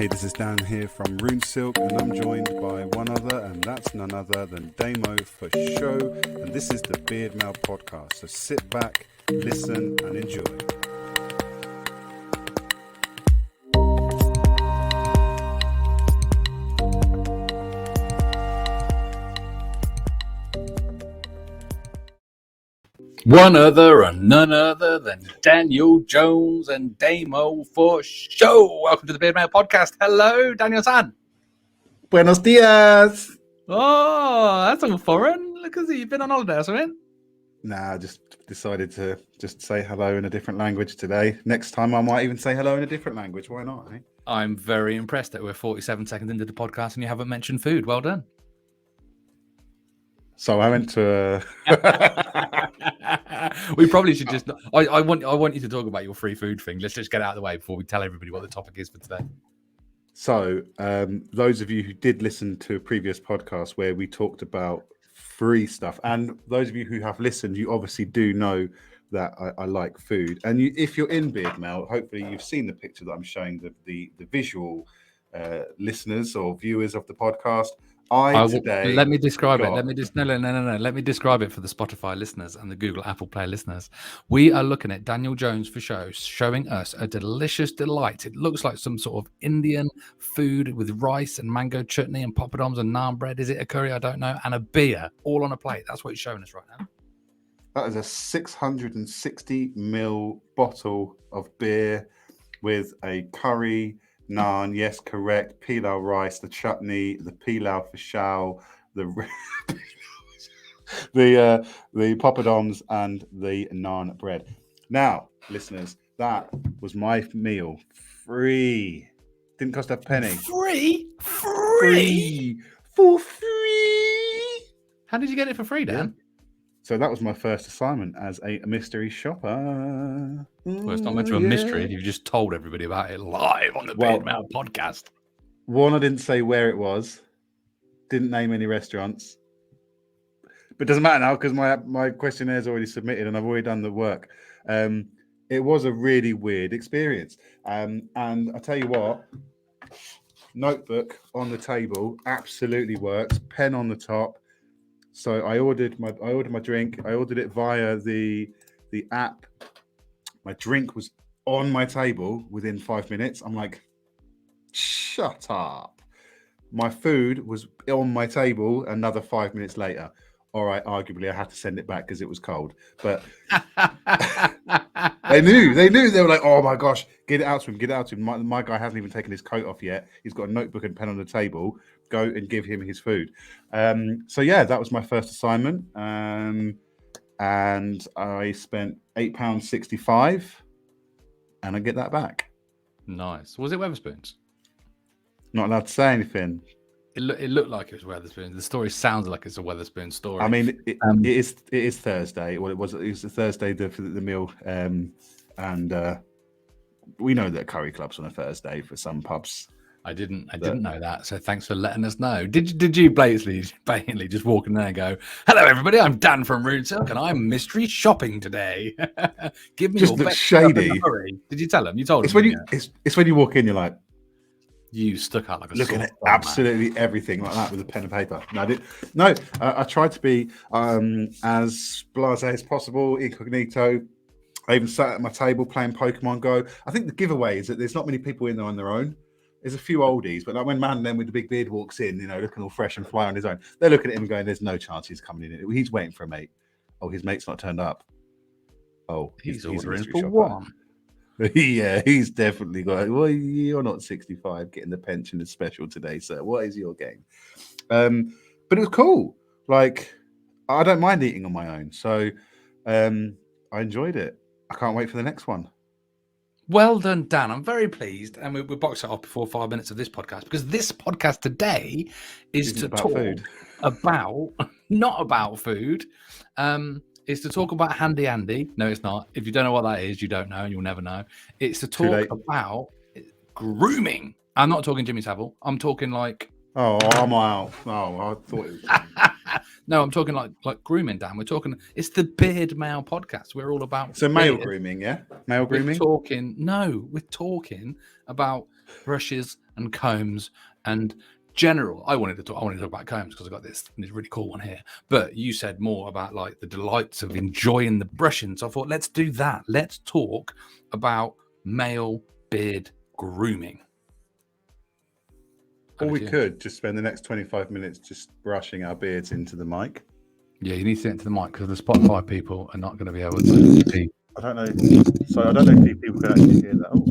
Hey, this is Dan here from Rune Silk, and I'm joined by one other, and that's none other than Damo for show. And this is the BeardMail podcast. So sit back, listen, and enjoy. One other and none other than Daniel Jones and Damo for show. Welcome to the BeardMail podcast. Hello, Daniel-san. Buenos dias. Oh, that's all foreign. Look at you. You've been on holiday or something? Nah, I just decided to just say hello in a different language today. Next time I might even say hello in a different language. Why not, eh? I'm very impressed that we're 47 seconds into the podcast and you haven't mentioned food. Well done. So I went to We probably should just I want you to talk about your free food thing. Let's just get it out of the way before we tell everybody what the topic is for today. So those of you who did listen to a previous podcast where we talked about free stuff, and those of you who have listened, you obviously do know that I like food. And if you're in BeardMail, hopefully you've seen the picture that I'm showing the visual listeners or viewers of the podcast. Let me describe it. Let me describe it for the Spotify listeners and the Google Apple Play listeners. We are looking at Daniel Jones for show, showing us a delicious delight. It looks like some sort of Indian food with rice and mango chutney and poppadoms and naan bread. Is it a curry? I don't know. And a beer, all on a plate. That's what he's showing us right now. That is a 660ml bottle of beer with a curry, naan, yes, correct. Pilau rice, the chutney, the pilau for shao, the poppadoms, and the naan bread. Now, listeners, that was my meal. Free. Didn't cost a penny. Free? For free. How did you get it for free, Dan? Yeah. So that was my first assignment as a mystery shopper. Well, it's not much of a mystery. You've just told everybody about it live on the BeardMail podcast. One, I didn't say where it was. Didn't name any restaurants. But it doesn't matter now because my questionnaire is already submitted and I've already done the work. It was a really weird experience. And I tell you what, notebook on the table absolutely works. Pen on the top. So I ordered my drink. I ordered it via the app. My drink was on my table within 5 minutes. I'm like, shut up. My food was on my table another 5 minutes later. All right, arguably I had to send it back because it was cold. But they knew. They were like, oh my gosh, get it out to him. My guy hasn't even taken his coat off yet. He's got a notebook and pen on the table. Go and give him his food. So yeah, that was my first assignment. And I spent £8.65 and I get that back. Nice. Was it Wetherspoons? Not allowed to say anything. It looked like it was Wetherspoons. The story sounds like it's a Wetherspoons story. I mean, it is Thursday. Well, it was a Thursday for the meal. And we know that curry club's on a Thursday for some pubs. I didn't know that. So thanks for letting us know. Did you blatantly just walk in there and go, "Hello, everybody. I'm Dan from Rune Silk, and I'm mystery shopping today. Give me just your best shady." Did you tell him? You told him. It's when you walk in, you're like, you stuck out like a looking at absolutely everything like that with a pen and paper. I tried to be as blasé as possible, incognito. I even sat at my table playing Pokemon Go. I think the giveaway is that there's not many people in there on their own. There's a few oldies, but like when man then with the big beard walks in, looking all fresh and fly on his own, they're looking at him and going, "There's no chance he's coming in. He's waiting for a mate. Oh, his mate's not turned up. Oh, he's ordering for one." Yeah, he's definitely got. Well, you're not 65. Getting the pension is special today, sir. What is your game? But it was cool. Like, I don't mind eating on my own, so I enjoyed it. I can't wait for the next one. Well done, Dan. I'm very pleased. And we boxed it off before 5 minutes of this podcast because this podcast today is to talk about, not about food, is to talk about Handy Andy. No, it's not. If you don't know what that is, you don't know and you'll never know. It's to talk about grooming. I'm not talking Jimmy Savile. I'm talking like... Oh, I'm out. Oh, I thought it was... No, I'm talking like grooming, Dan. We're talking. It's the BeardMail podcast. We're all about male grooming, yeah. Male grooming. We're talking about brushes and and combs and general. I wanted to talk about combs because I got this really cool one here. But you said more about like the delights of enjoying the brushing. So I thought, let's do that. Let's talk about male beard grooming. Or we could just spend the next 25 minutes just brushing our beards into the mic. Yeah, you need to get into the mic because the Spotify people are not going to be able to see. I don't know. So I don't know if people can actually hear that. Oh.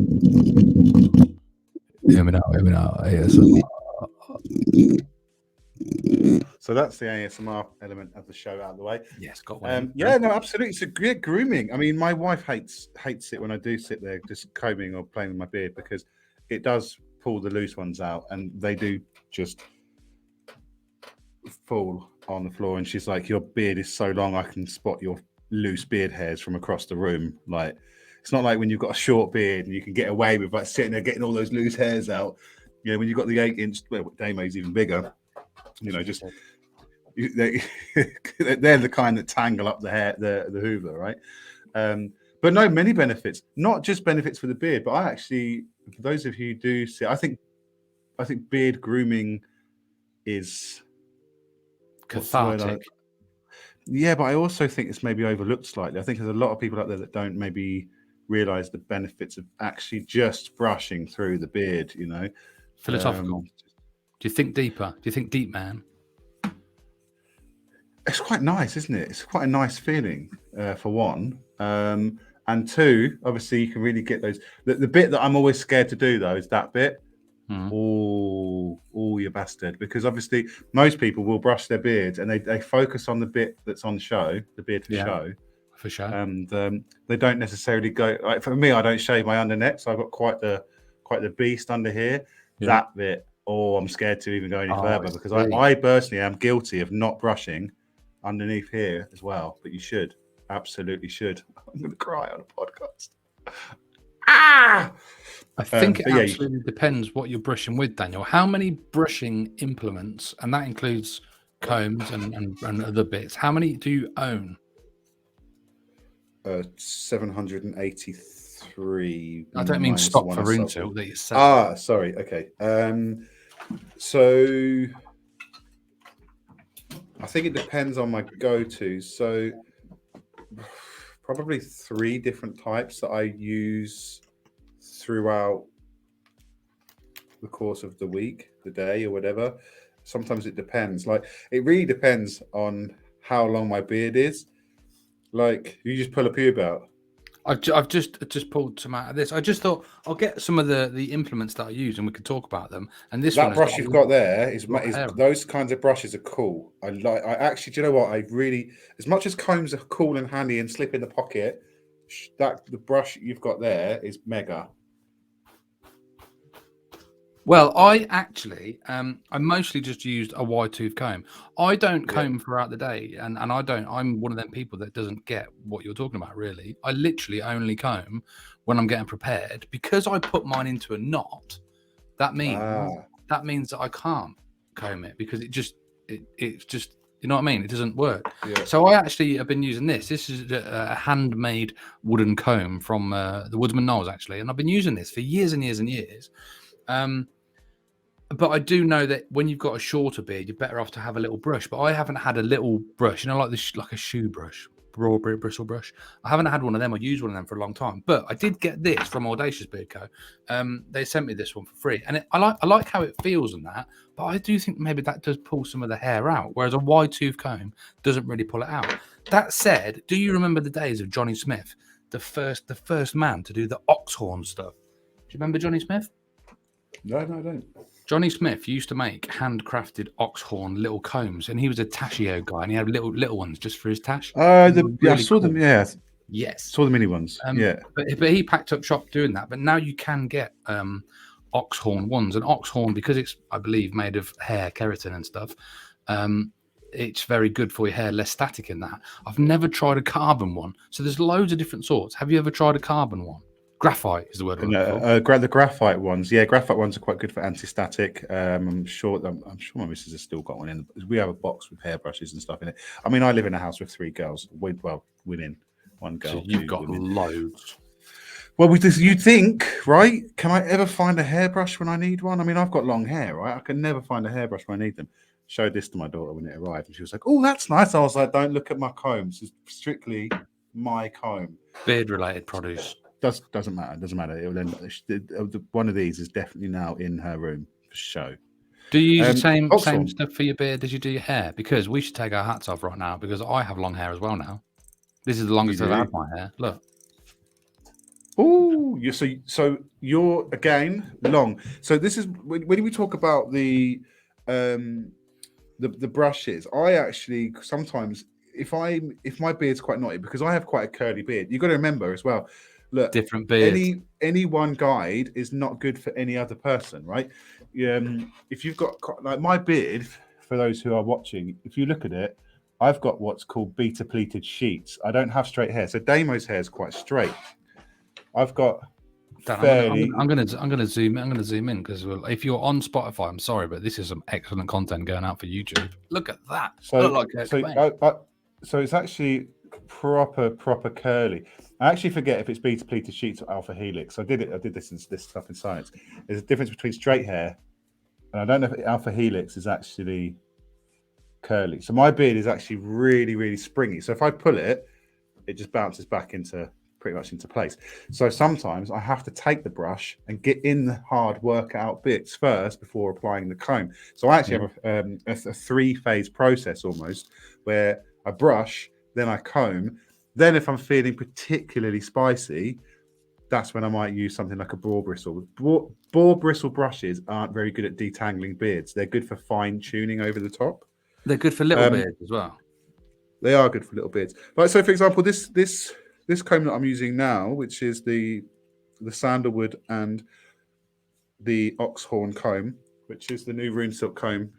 Hear me now. Yes. So that's the ASMR element of the show out of the way. Yes, got one. Yeah, no, absolutely. It's a great grooming. I mean, my wife hates it when I do sit there just combing or playing with my beard because it does pull the loose ones out and they do just fall on the floor. And she's like, "Your beard is so long, I can spot your loose beard hairs from across the room." Like, it's not like when you've got a short beard and you can get away with like sitting there getting all those loose hairs out. You know, when you've got the 8-inch, well, Damo's even bigger. You know, just they're the kind that tangle up the hair, the Hoover, right? But no, many benefits. Not just benefits for the beard, but I actually, for those of you who do see, I think beard grooming is cathartic. Yeah, but I also think it's maybe overlooked slightly. I think there's a lot of people out there that don't maybe realize the benefits of actually just brushing through the beard, you know. Philosophical. Do you think deeper? Do you think deep, man? It's quite nice, isn't it? It's quite a nice feeling, for one. And two, obviously, you can really get those. The bit that I'm always scared to do, though, is that bit. Oh, you bastard. Because obviously, most people will brush their beards and they focus on the bit that's on show, the beard for show. For sure. And they don't necessarily go, like for me, I don't shave my underneck. So I've got quite the beast under here. Yeah. That bit, I'm scared to even go any further because I personally am guilty of not brushing underneath here as well. But you should. Absolutely should. I'm going to cry on a podcast. I think it absolutely depends what you're brushing with, Daniel. How many brushing implements, and that includes combs and other bits, how many do you own? 783. I don't mean stock for room to that you said. Sorry. Okay. So I think it depends on my go-to. So probably 3 different types that I use throughout the course of the week, the day, or whatever. Sometimes it depends. Like, it really depends on how long my beard is. Like, you just pull a pube out. I've just pulled some out of this. I just thought I'll get some of the implements that I use and we can talk about them. And this that brush you've got there is those kinds of brushes are cool. I actually, do you know what? I really, as much as combs are cool and handy and slip in the pocket, the brush you've got there is mega. Well, I actually, I mostly just used a wide tooth comb. I don't comb throughout the day, and I'm one of them people that doesn't get what you're talking about, really. I literally only comb when I'm getting prepared because I put mine into a knot. That means that I can't comb it because it's just, you know what I mean? It doesn't work. Yeah. So I actually have been using this. This is a handmade wooden comb from the Woodsman Knowles, actually, and I've been using this for years and years and years. But I do know that when you've got a shorter beard, you're better off to have a little brush. But I haven't had a little brush, you know, like this, like a shoe brush, broad bristle brush. I haven't had one of them or used one of them for a long time. But I did get this from Audacious Beard Co. They sent me this one for free, and I like how it feels and that. But I do think maybe that does pull some of the hair out, whereas a wide tooth comb doesn't really pull it out. That said, do you remember the days of Johnny Smith, the first man to do the ox horn stuff? Do you remember Johnny Smith? No, I don't. Johnny Smith used to make handcrafted ox horn little combs, and he was a tashio guy, and he had little ones just for his tash. I saw them. Yeah, yes, saw the mini ones. But he packed up shop doing that. But now you can get ox horn ones, and ox horn, because it's, I believe, made of hair keratin and stuff. It's very good for your hair, less static in that. I've never tried a carbon one, so there's loads of different sorts. Have you ever tried a carbon one? Graphite is the word. The graphite ones. Yeah, graphite ones are quite good for anti-static. I'm sure my missus has still got one in. We have a box with hairbrushes and stuff in it. I mean, I live in a house with 3 girls. Women, 1 girl. So you've got women. Loads. Well, you'd think, right? Can I ever find a hairbrush when I need one? I mean, I've got long hair, right? I can never find a hairbrush when I need them. Showed this to my daughter when it arrived, and she was like, "Oh, that's nice." I was like, "Don't look at my comb. This is strictly my comb." Beard-related produce. Doesn't matter. Doesn't matter. It will end. One of these is definitely now in her room for show. Do you use the same Oxhorn. stuff for your beard as you do your hair? Because we should take our hats off right now because I have long hair as well now. This is the longest I've had my hair. Look. Oh, so you're again long. So this is when we talk about the brushes. I actually sometimes if my beard's quite knotty because I have quite a curly beard. You've got to remember as well. Look, different beard. Any one guide is not good for any other person, right? If you've got like my beard, for those who are watching, if you look at it, I've got what's called beta pleated sheets. I don't have straight hair, so Damo's hair is quite straight. I've got. Dan, I'm gonna zoom. I'm gonna zoom in because if you're on Spotify, I'm sorry, but this is some excellent content going out for YouTube. Look at that. So it's actually proper curly. I actually forget if it's beta pleated sheets or alpha helix. I did this stuff in science. There's a difference between straight hair, and I don't know if alpha helix is actually curly. So my beard is actually really, really springy. So if I pull it, it just bounces back pretty much into place. So sometimes I have to take the brush and get in the hard workout bits first before applying the comb. So I actually have a 3-phase process almost where I brush, then I comb. Then if I'm feeling particularly spicy, that's when I might use something like a boar bristle. Boar bristle brushes aren't very good at detangling beards. They're good for fine tuning over the top. They're good for little beards as well. They are good for little beards. Like, so for example, this comb that I'm using now, which is the sandalwood and the oxhorn comb, which is the new rune silk comb,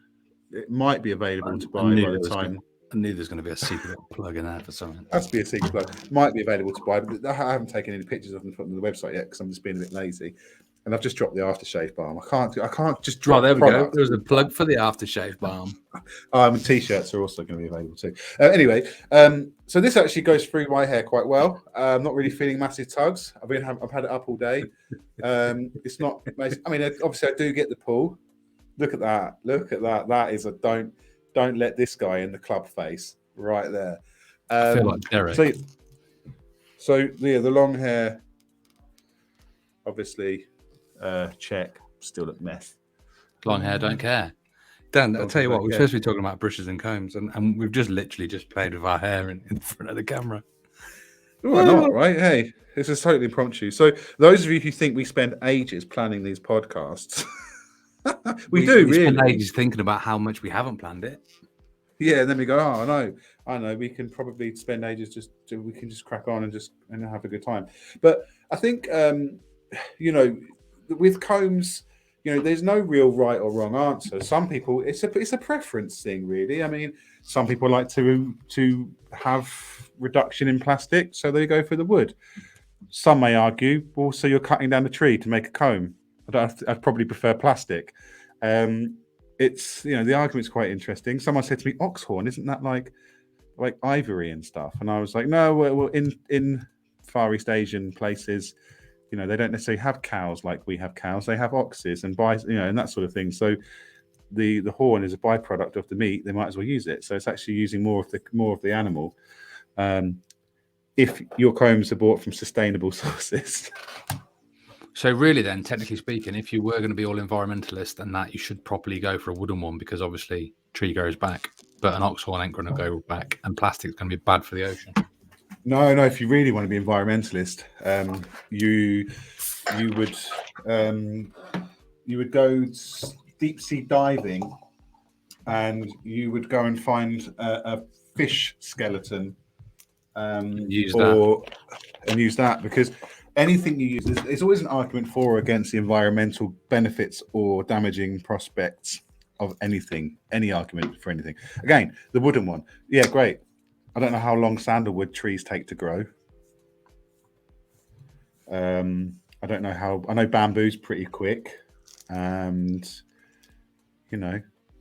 it might be available to buy by the time. I knew there's going to be a secret plug in there for something. Has to be a secret plug. Might be available to buy, but I haven't taken any pictures of them put on the website yet because I'm just being a bit lazy. And I've just dropped the aftershave balm. I can't just drop. Oh, there we go. There's a plug for the aftershave balm. T-shirts are also going to be available too. Anyway, so this actually goes through my hair quite well. I'm not really feeling massive tugs. I've had it up all day. It's not amazing. I mean, obviously, I do get the pull. Look at that. That is a don't let this guy in the club face right there. I feel like Derek. So the long hair, obviously. Check, still at mess. Long hair, don't care. Dan, I'll tell you what, we're supposed to be talking about brushes and combs, and we've just literally played with our hair in front of the camera. Why not, right? Hey, this is totally impromptu. So those of you who think we spend ages planning these podcasts, we do really spend ages thinking about how much we haven't planned it. Yeah, and then we go, oh, I know. We can probably spend ages we can just crack on and have a good time. But I think, with combs, there's no real right or wrong answer. Some people, it's a preference thing, really. I mean, some people like to have reduction in plastic, so they go for the wood. Some may argue, well, so you're cutting down the tree to make a comb. I'd probably prefer plastic. It's the argument's quite interesting. Someone said to me, "Oxhorn, isn't that like ivory and stuff?" And I was like, "No, well, in Far East Asian places." They don't necessarily have cows like we have cows. They have oxes and and that sort of thing. So the horn is a byproduct of the meat. They might as well use it. So it's actually using more of the animal. If your combs are bought from sustainable sources. So really, then, technically speaking, if you were going to be all environmentalist and that, you should properly go for a wooden one because obviously tree grows back, but an oxhorn ain't going to go back, and plastic's going to be bad for the ocean. No. If you really want to be environmentalist, you would go deep sea diving, and you would go and find a fish skeleton, use that because anything you use, there's always an argument for or against the environmental benefits or damaging prospects of anything. Any argument for anything. Again, the wooden one, yeah, great. I don't know how long sandalwood trees take to grow. I don't know I know bamboo's pretty quick, and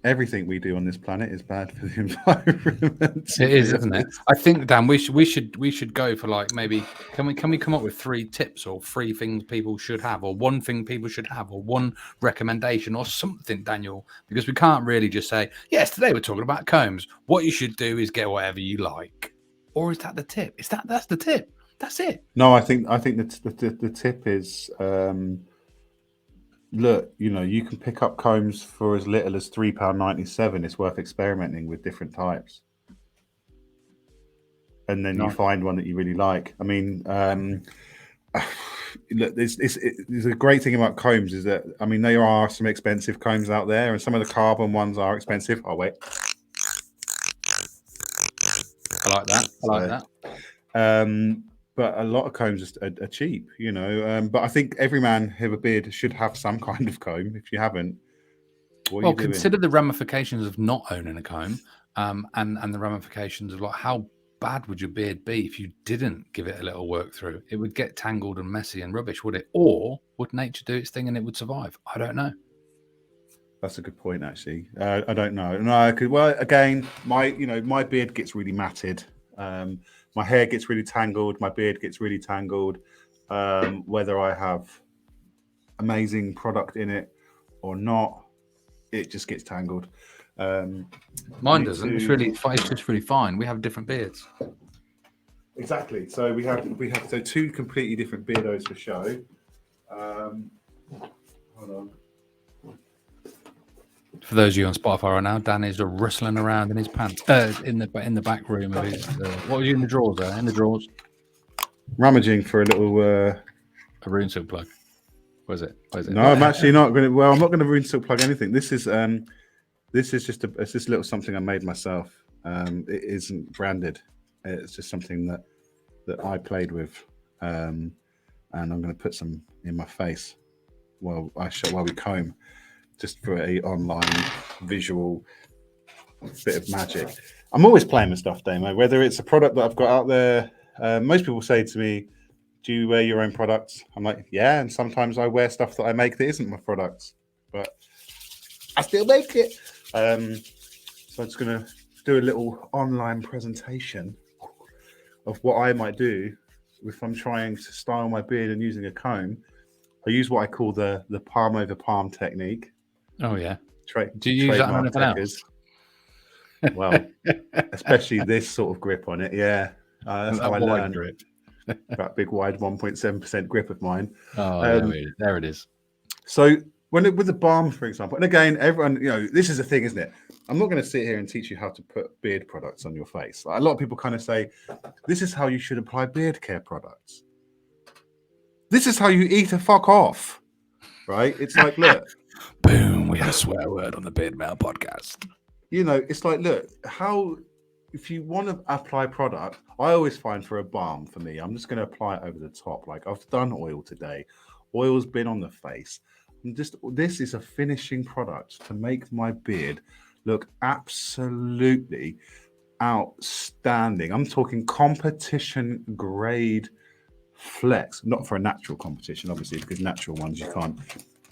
everything we do on this planet is bad for the environment. It is, isn't it? I think, Dan, we should go for like maybe can we come up with 3 tips or 3 things people should have, or 1 thing people should have, or 1 recommendation or something, Daniel? Because we can't really just say, yes, today we're talking about combs. What you should do is get whatever you like. Or is that the tip? That's the tip? That's it. No, I think the tip is look, you can pick up combs for as little as £3.97. It's worth experimenting with different types, and then you find one that you really like. I mean, look, there's a great thing about combs is that there are some expensive combs out there, and some of the carbon ones are expensive. Oh wait, I like that. But a lot of combs are cheap, but I think every man with a beard should have some kind of comb. If you haven't, what are you doing? Consider the ramifications of not owning a comb, and the ramifications of like how bad would your beard be if you didn't give it a little work through? It would get tangled and messy and rubbish, would it? Or would nature do its thing and it would survive? I don't know. That's a good point, actually. I don't know. No, well, again, my beard gets really matted. My hair gets really tangled. My beard gets really tangled. Whether I have amazing product in it or not, it just gets tangled. Mine doesn't. It's just really fine. We have different beards. Exactly. So we have 2 completely different beardos for show. Hold on. For those of you on Spotify right now, Dan is rustling around in his pants in the back room of his. What was you in the drawers there? In the drawers, rummaging for a little a rune silk plug. What is it? No, I'm actually not going to. Well, I'm not going to rune silk plug anything. This is just a little something I made myself. It isn't branded. It's just something that I played with, and I'm going to put some in my face while we comb. Just for a online visual bit of magic. I'm always playing with stuff, Damo, whether it's a product that I've got out there. Most people say to me, do you wear your own products? I'm like, yeah, and sometimes I wear stuff that I make that isn't my products, but I still make it. So I'm just going to do a little online presentation of what I might do if I'm trying to style my beard and using a comb. I use what I call the palm over palm technique. Oh yeah. Do you use that on anything else? Well, especially this sort of grip on it. Yeah, that's how I learned. Grip. That big wide 1.7% grip of mine. Oh, there it is. So with the balm, for example, and again, everyone, this is the thing, isn't it? I'm not going to sit here and teach you how to put beard products on your face. Like, a lot of people kind of say, this is how you should apply beard care products. This is how you eat a fuck off, right? It's like, look. Boom, we had a swear word on the BeardMail podcast. It's like, look, if you want to apply product, I always find for a balm, for me, I'm just going to apply it over the top. Like, I've done oil today. Oil's been on the face. This is a finishing product to make my beard look absolutely outstanding. I'm talking competition grade flex, not for a natural competition, obviously, because natural ones you can't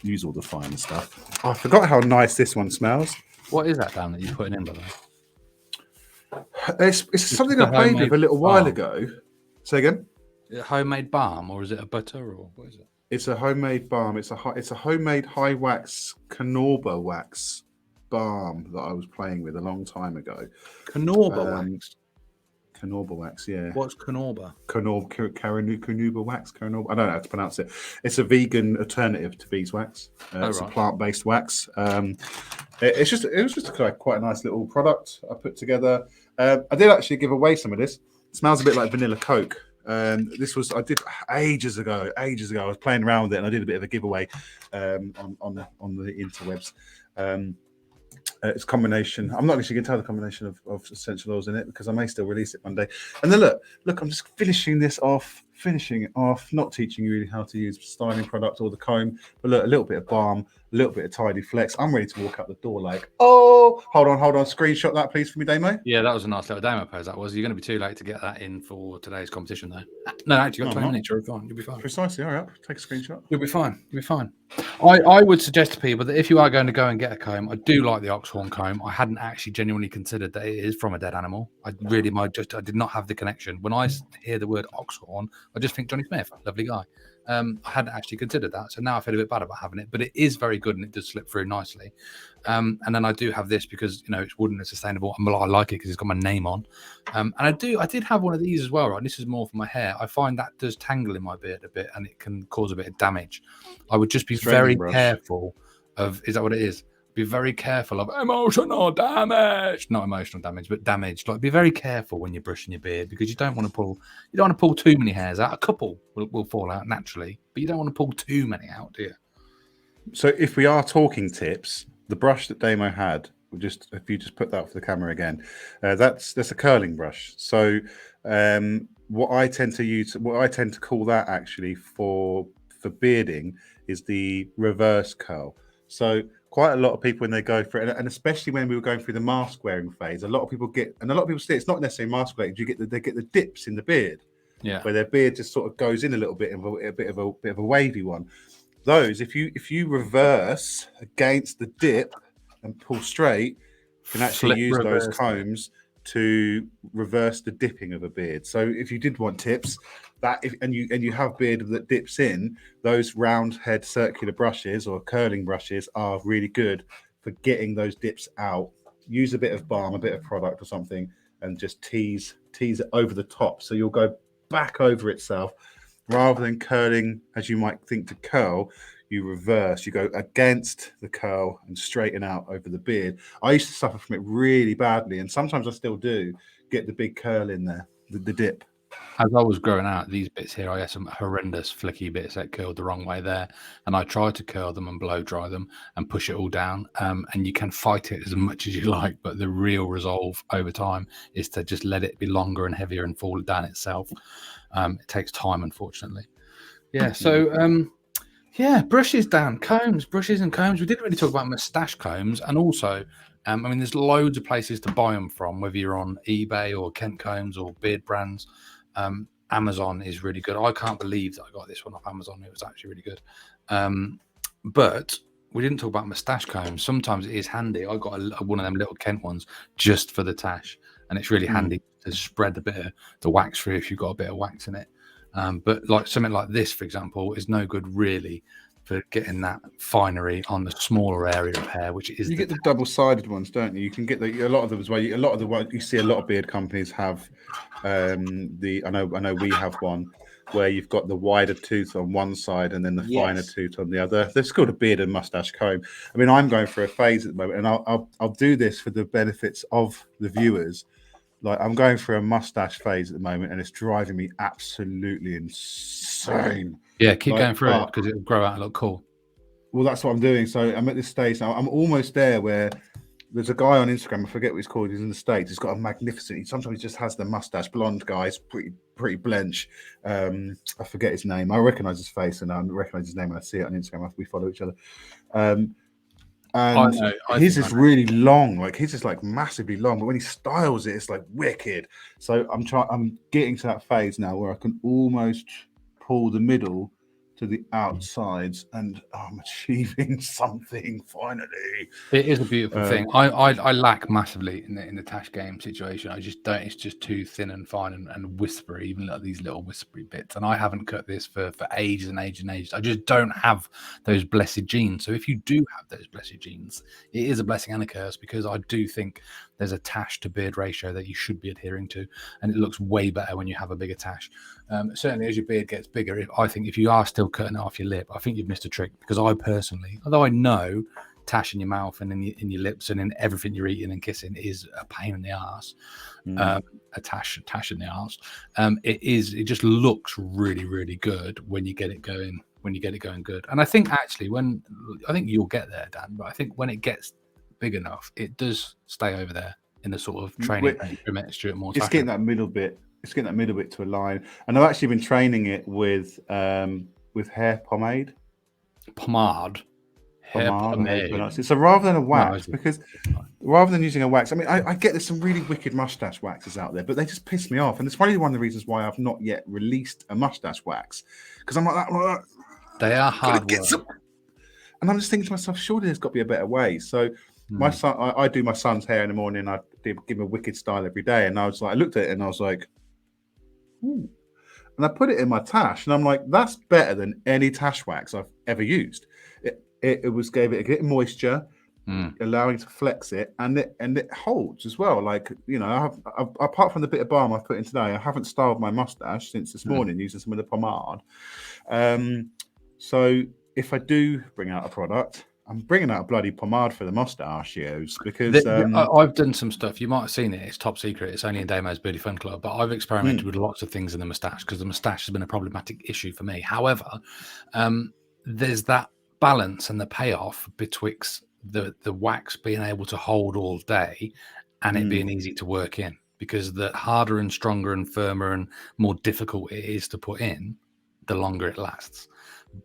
use all the finer stuff. I forgot how nice this one smells. What is that, Dan, that you're putting in, by the way? It's something I played with a little while ago. Say again? Is it homemade balm, or is it a butter, or what is it? It's a homemade balm. It's a homemade high wax Canorba wax balm that I was playing with a long time ago. Canorba wax? Canorba wax, yeah. What's Canorba? Canorba wax. I don't know how to pronounce it. It's a vegan alternative to beeswax. It's a plant-based wax. It was just quite a nice little product I put together. I did actually give away some of this. It smells a bit like vanilla Coke. I did ages ago. I was playing around with it, and I did a bit of a giveaway on the interwebs. It's a combination. I'm not actually going to tell the combination of essential oils in it because I may still release it one day. And then look, I'm just finishing it off, not teaching you really how to use styling product or the comb, but look, a little bit of balm, a little bit of tidy flex. I'm ready to walk out the door like, oh, hold on. Screenshot that, please, for me, Damo. Yeah, that was a nice little demo pose, that was. You're going to be too late to get that in for today's competition, though. No, actually, you've got 20 minutes. You'll be fine. Precisely. All right, take a screenshot. You'll be fine. I would suggest to people that if you are going to go and get a comb, I do like the oxhorn comb. I hadn't actually genuinely considered that it is from a dead animal. I did not have the connection. When I hear the word oxhorn, I just think Johnny Smith, lovely guy. I hadn't actually considered that, so now I feel a bit bad about having it. But it is very good, and it does slip through nicely. And then I do have this because it's wooden and sustainable, and I like it because it's got my name on. And I did have one of these as well. Right, this is more for my hair. I find that does tangle in my beard a bit, and it can cause a bit of damage. I would just be very careful of. Is that what it is? Be very careful of emotional damage, not emotional damage, but damage. Like, be very careful when you're brushing your beard because you don't want to pull too many hairs out. A couple will fall out naturally, but you don't want to pull too many out, do you? So if we are talking tips, the brush that Damo had, if you just put that for the camera again, that's a curling brush. So what I tend to call that actually for bearding is the reverse curl. So quite a lot of people when they go for it, and especially when we were going through the mask wearing phase, a lot of people say it's not necessarily mask wearing. They get the dips in the beard, where their beard just sort of goes in a little bit, a bit of a wavy one. Those, if you reverse against the dip and pull straight, you can actually use those combs to reverse the dipping of a beard. So if you did want tips, and you have beard that dips in, those round head circular brushes or curling brushes are really good for getting those dips out. Use a bit of balm, a bit of product or something, and just tease it over the top. So you'll go back over itself rather than curling as you might think to curl. You reverse, you go against the curl and straighten out over the beard. I used to suffer from it really badly, and sometimes I still do get the big curl in there, the dip. As I was growing out, these bits here, I had some horrendous flicky bits that curled the wrong way there, and I tried to curl them and blow dry them and push it all down. And you can fight it as much as you like, but the real resolve over time is to just let it be longer and heavier and fall down itself. It takes time, unfortunately. Yeah. So. Brushes, Dan, brushes and combs. We didn't really talk about mustache combs, and also, there's loads of places to buy them from, whether you're on eBay or Kent Combs or Beard Brands. Amazon is really good. I can't believe that I got this one off Amazon. It was actually really good. But we didn't talk about mustache combs. Sometimes it is handy. I got one of them little Kent ones just for the tash, and it's really handy to spread a bit of the wax through if you've got a bit of wax in it. But like something like this, for example, is no good really for getting that finery on the smaller area of hair, which is you get the double-sided ones, don't you? You can get a lot of them as well. A lot of the ones you see, a lot of beard companies have I know we have one where you've got the wider tooth on one side and then the finer tooth on the other. That's called a beard and mustache comb. I mean, I'm going for a phase at the moment, and I'll do this for the benefits of the viewers. Like, I'm going for a mustache phase at the moment, and it's driving me absolutely insane. Yeah, keep going through it because it'll grow out and look cool. Well, that's what I'm doing. So I'm at this stage now. I'm almost there where there's a guy on Instagram. I forget what he's called. He's in the States. He's got a magnificent. Sometimes he just has the mustache. Blonde guy. He's pretty blench. I forget his name. I recognize his face, and I recognize his name when I see it on Instagram after we follow each other. And his is really long. Like, his is like massively long, but when he styles it, it's like wicked. So I'm getting to that phase now where I can almost pull the middle to the outsides, and I'm achieving something finally. It is a beautiful thing. I lack massively in the tash game situation. I just don't. It's just too thin and fine and whispery, even like these little whispery bits. And I haven't cut this for ages and ages and ages. I just don't have those blessed genes. So if you do have those blessed genes, it is a blessing and a curse, because I do think there's a tash to beard ratio that you should be adhering to, and it looks way better when you have a bigger tash. Certainly as your beard gets bigger, I think if you are still cutting it off your lip, I think you've missed a trick, because I personally, although I know tash in your mouth and in your lips and in everything you're eating and kissing is a pain in the arse, a tash in the arse, it just looks really, really good when you get it going, good. And I think actually I think you'll get there, Dan, but I think when it gets big enough, it does stay over there in the sort of training Stuart Moore. It's getting that middle bit. It's getting that middle bit to align. And I've actually been training it with hair pomade. Hair pomade. So rather than a wax, because rather than using a wax, I mean, I get there's some really wicked mustache waxes out there, but they just piss me off. And it's probably one of the reasons why I've not yet released a mustache wax, because I'm like, they are hard work. And I'm just thinking to myself, surely there's got to be a better way. So my son, I do my son's hair in the morning. I give him a wicked style every day. And I was like, I looked at it and I was like, ooh. And I put it in my tash, and I'm like, that's better than any tash wax I've ever used. It gave it a bit of moisture, allowing to flex it, and it holds as well. Like, you know, I've apart from the bit of balm I've put in today, I haven't styled my mustache since this morning using some of the pomade. So if I do bring out a product, I'm bringing out a bloody pomade for the mustachios because I've done some stuff. You might have seen it. It's top secret. It's only in Damo's Beardy Fun Club. But I've experimented with lots of things in the moustache because the moustache has been a problematic issue for me. However, there's that balance and the payoff betwixt the wax being able to hold all day and it being easy to work in. Because the harder and stronger and firmer and more difficult it is to put in, the longer it lasts.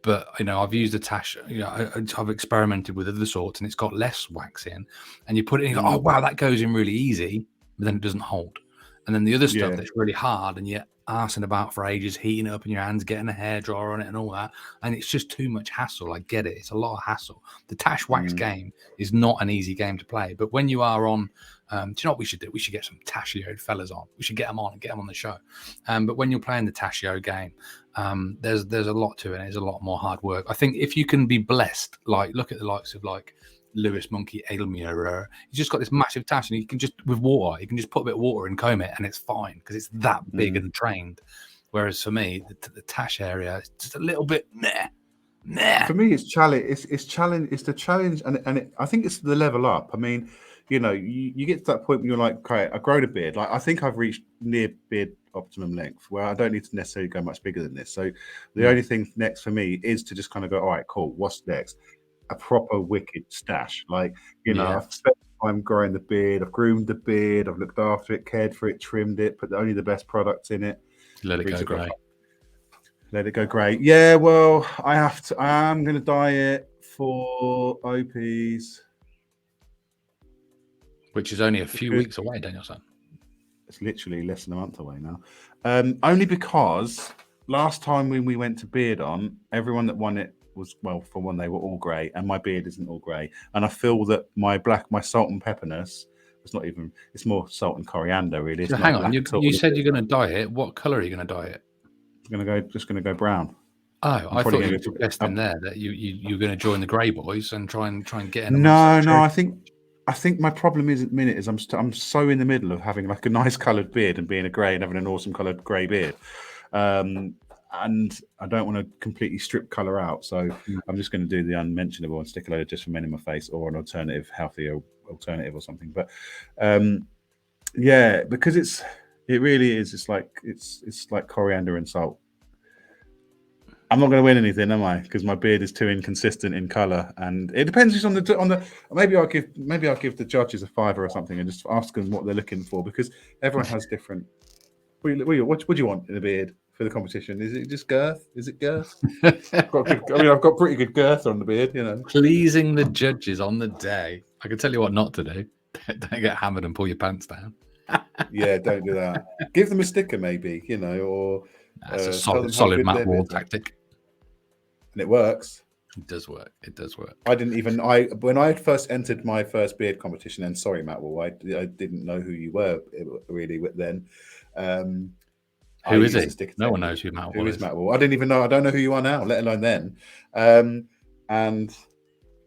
But, you know, I've used a tash, you know, I've experimented with other sorts and it's got less wax in, and you put it in, you go, oh, wow, that goes in really easy, but then it doesn't hold. And then the other stuff that's really hard and you're arsing about for ages, heating up in your hands, getting a hairdryer on it and all that. And it's just too much hassle. I get it. It's a lot of hassle. The tash wax game is not an easy game to play. But when you are on, do you know what we should do? We should get some Tashio fellas on. We should get them on and get them on the show. But when you're playing the Tashio game, there's a lot to it. There's a lot more hard work. I think if you can be blessed, like look at the likes of like Lewis Monkey Aylmer, he's just got this massive tash, and you can just with water, you can just put a bit of water and comb it, and it's fine because it's that big and trained. Whereas for me, the tash area is just a little bit meh. For me, it's challenge. It's challenge. It's the challenge, and I think it's the level up. I mean, you know, you get to that point where you're like, okay, I grown a beard. Like I think I've reached near beard optimum length where I don't need to necessarily go much bigger than this. So the only thing next for me is to just kind of go, all right, cool. What's next? A proper wicked stash. Like, you know, I've spent time growing the beard. I've groomed the beard. I've looked after it, cared for it, trimmed it, put only the best products in it. Let it go grey. Let it go grey. Yeah, well, I am going to dye it for OPs. Which is only a few weeks away, Danielson. It's literally less than a month away now. Only because last time when we went to Beard On, everyone that won it was, well, for one, they were all grey, and my beard isn't all grey. And I feel that my salt and pepperness, it's more salt and coriander, really. So hang on, you said you're going to dye it. What colour are you going to dye it? Just going to go brown. Oh, I thought you were suggesting there that you're going to join the grey boys and try and get in. No, I think my problem is at the minute is I'm so in the middle of having like a nice coloured beard and being a grey and having an awesome coloured grey beard. And I don't want to completely strip colour out. So I'm just going to do the unmentionable and stick a load of just for men in my face or an alternative, healthier alternative or something. But yeah, because it really is. It's like coriander and salt. I'm not going to win anything, am I? Because my beard is too inconsistent in colour, and it depends just on the. Maybe I'll give the judges a $5 or something, and just ask them what they're looking for, because everyone has different. What do you want in a beard for the competition? Is it just girth? Is it girth? I've got pretty good girth on the beard, you know. Pleasing the judges on the day. I can tell you what not to do. Don't get hammered and pull your pants down. Yeah, don't do that. Give them a sticker, maybe, you know, or that's a solid Matt Ward tactic. And it works. It does work. When I first entered my first beard competition, and sorry, Matt Wall, I didn't know who you were really then. Who is it? No one knows who Matt Wall is. Who is Matt Wall? I don't know who you are now, let alone then. And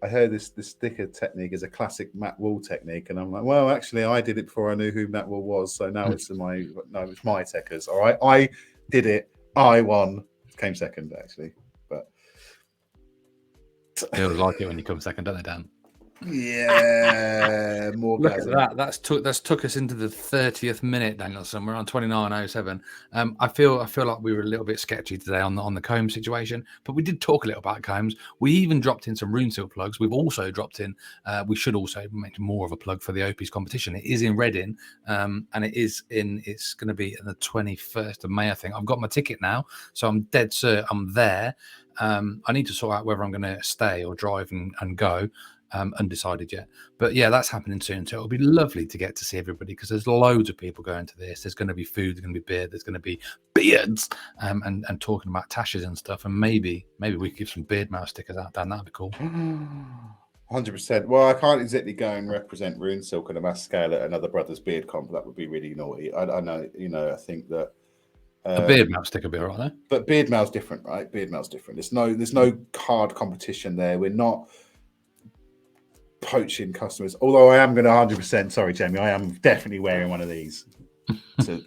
I heard this sticker technique is a classic Matt Wall technique, and I'm like, well, actually, I did it before I knew who Matt Wall was, so now it's my techers. All right, I did it. I won. Came second, actually. They always like it when you come second, don't they, Dan? Yeah, more. Look at that. That's took us into the 30th minute, Danielson. We're on 29:07. I feel like we were a little bit sketchy today on the comb situation, but we did talk a little about combs. We even dropped in some RuneSeal plugs. We've also dropped in. We should also make more of a plug for the OP's competition. It is in Reading, and it's going to be on the 21st of May, I think. I've got my ticket now, so I'm dead cert I'm there. I need to sort out whether I'm going to stay or drive and go. undecided yet. But yeah, that's happening soon. So it'll be lovely to get to see everybody because there's loads of people going to this. There's going to be food, there's going to be beer, there's going to be beards, and talking about tashes and stuff. And maybe we could give some BeardMail stickers out, Dan. That'd be cool. 100%. Well, I can't exactly go and represent Rune Silk on a mass scale at another Brothers Beard comp. That would be really naughty. I know, I think that a BeardMail sticker would be all right, though. But BeardMail's different, right? BeardMail's different. There's no hard competition there. We're not poaching customers. Although I am going to 100%. Sorry, Jamie, I am definitely wearing one of these. So,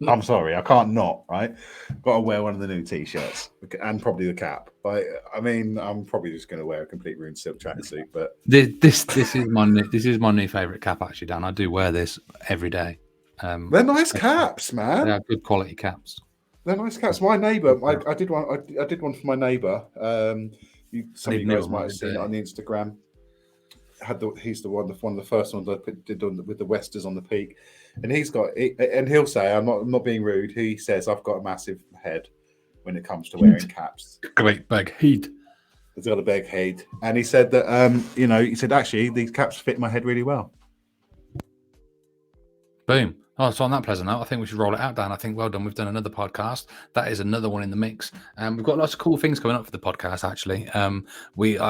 I'm sorry, I can't not. Right, got to wear one of the new t-shirts and probably the cap. I'm probably just going to wear a complete Rune Silk tracksuit. But this is my new favorite cap, actually, Dan. I do wear this every day. They're nice caps, man. They are good quality caps. They're nice caps. My neighbour, I did one. I did one for my neighbour. Some of you guys might have seen it on the Instagram. He's one of the first ones I did with the Westers on the peak, and he'll say, I'm not being rude. He says I've got a massive head when it comes to wearing caps. Great big head. He's got a big head, and he said that he said actually these caps fit my head really well. Boom. Oh, so on that pleasant note, I think we should roll it out, Dan. I think well done. We've done another podcast. That is another one in the mix. We've got lots of cool things coming up for the podcast, actually. I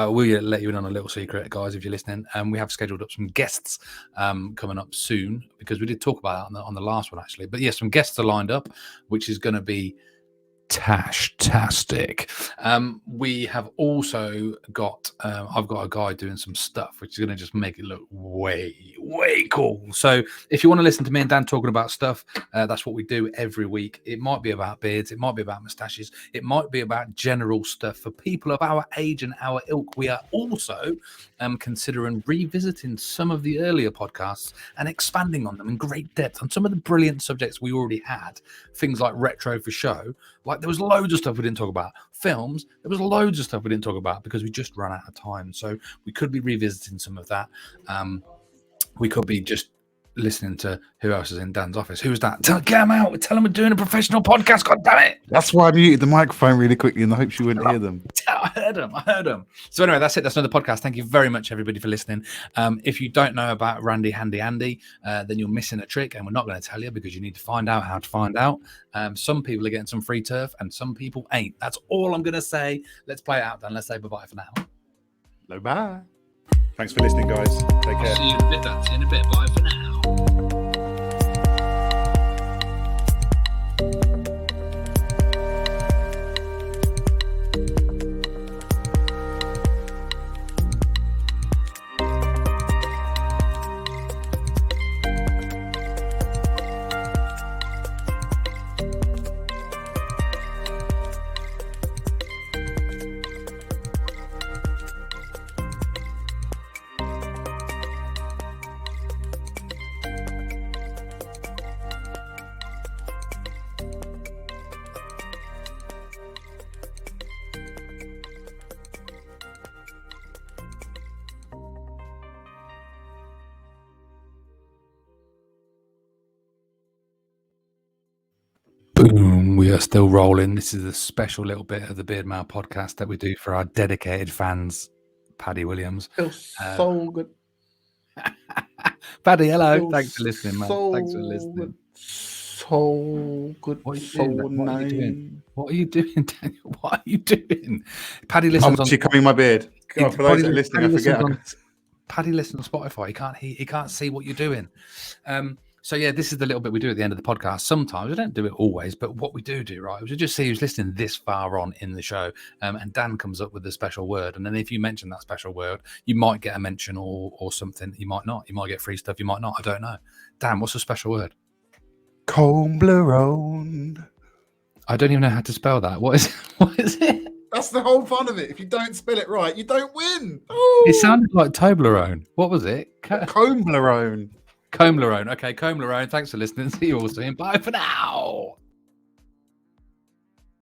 will let you in on a little secret, guys, if you're listening. We have scheduled up some guests coming up soon because we did talk about that on the last one, actually. But yes, some guests are lined up, which is going to be tastic. We have also got I've got a guy doing some stuff which is going to just make it look way cool. So if you want to listen to me and Dan talking about stuff, that's what we do every week. It might be about beards, it might be about mustaches, it might be about general stuff for people of our age and our ilk. We are also considering revisiting some of the earlier podcasts and expanding on them in great depth on some of the brilliant subjects we already had. Things like retro for show. Like there was loads of stuff we didn't talk about. Films, there was loads of stuff we didn't talk about because we just ran out of time. So we could be revisiting some of that. We could be just listening to who else is in Dan's office. Who's that? Get him out. Tell him we're doing a professional podcast. God damn it. That's why I muted the microphone really quickly in the hopes you wouldn't hear them. I heard them. So anyway, that's it. That's another podcast. Thank you very much, everybody, for listening. If you don't know about Randy Handy Andy, then you're missing a trick, and we're not going to tell you because you need to find out how to find out. Some people are getting some free turf, and some people ain't. That's all I'm going to say. Let's play it out, then. Let's say bye-bye for now. Hello, bye. Thanks for listening, guys. Take care. See you in a bit, Dan. See you in a bit. Bye for now. Boom, we are still rolling. This is a special little bit of the BeardMail podcast that we do for our dedicated fans, Paddy Williams. Feels so good. Paddy, hello. Feels Thanks for listening, man. so Thanks for listening. Good. So good. What are you so doing? nice. What are you doing? What are you doing, Daniel? What are you doing? Paddy listens How much you coming my beard? God, for those that are listening, I forget. Paddy listens on Spotify. He can't see what you're doing. So yeah, this is the little bit we do at the end of the podcast. Sometimes we don't do it always, but what we do, right, is we just see who's listening this far on in the show, and Dan comes up with a special word, and then if you mention that special word, you might get a mention or something. You might not. You might get free stuff. You might not. I don't know. Dan, what's the special word? Toblerone. I don't even know how to spell that. What is it? That's the whole fun of it. If you don't spell it right, you don't win. Ooh. It sounded like Toblerone. What was it? Toblerone. Comlerone. Okay, Comlerone. Thanks for listening. See you all soon. Bye for now.